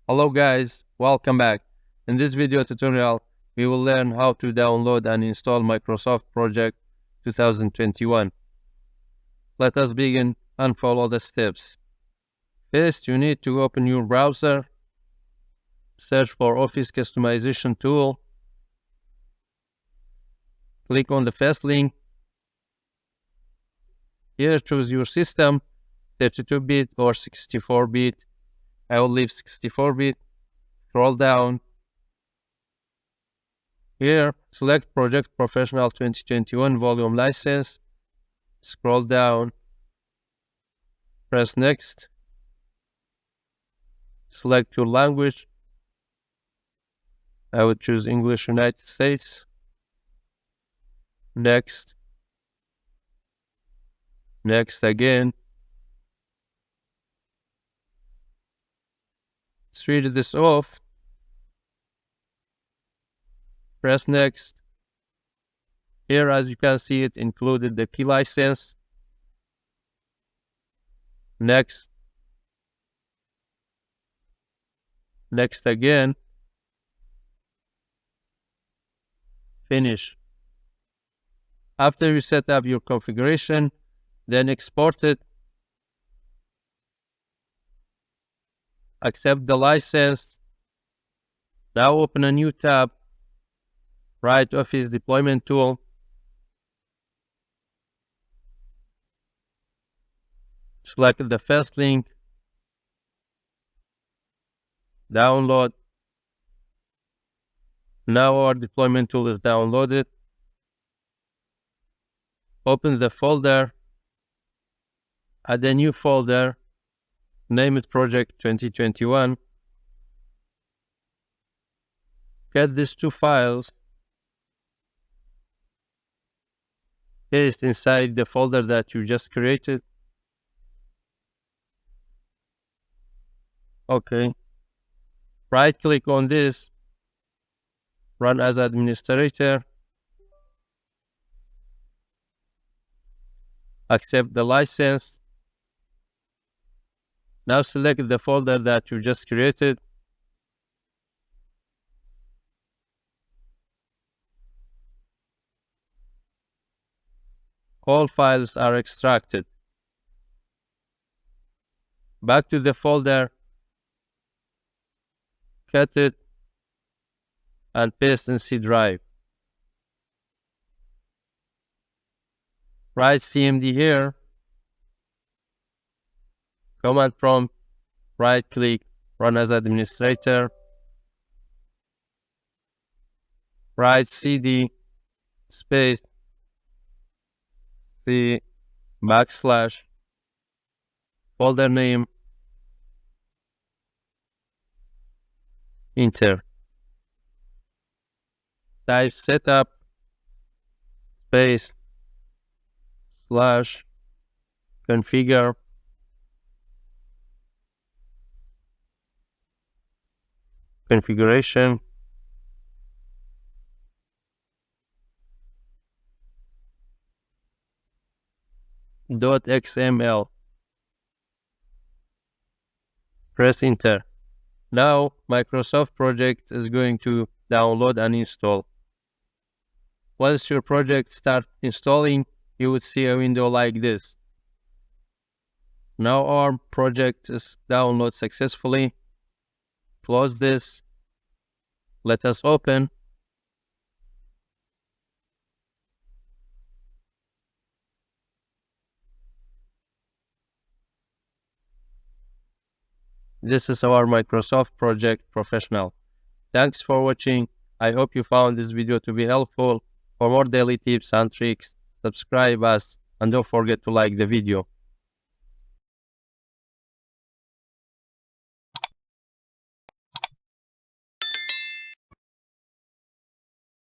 Hello guys, welcome back. In this video tutorial, we will learn how to download and install Microsoft Project 2021. Let us begin and follow the steps. First, you need to open your browser, search for Office Customization Tool, click on the first link. Here, choose your system, 32-bit or 64-bit. I will leave 64-bit. Scroll down. Here, select Project Professional 2021 Volume License. Scroll down. Press Next. Select your language. I would choose English United States. Next. Next again. Switch this off. Press Next. Here, as you can see, it included the key license. Next. Next again. Finish. After you set up your configuration, then export it. Accept the license. Now open a new tab. Write Office Deployment Tool. Select the first link. Download. Now our deployment tool is downloaded. Open the folder. Add a new folder. Name it Project 2021. Get these two files. Paste inside the folder that you just created. Okay. Right click on this. Run as administrator. Accept the license. Now select the folder that you just created. All files are extracted. Back to the folder. Cut it and paste in C drive. Write CMD here. Command prompt, right click, run as administrator. Write CD space C backslash folder name. Enter. Type setup space slash configure configuration .xml. Press enter. Now Microsoft Project is going to download and install. Once your project starts installing, you would see a window like this. Now our project is downloaded successfully. Close this. Let us open. This is our Microsoft Project Professional. Thanks for watching. I hope you found this video to be helpful. For more daily tips and tricks, subscribe us and don't forget to like the video.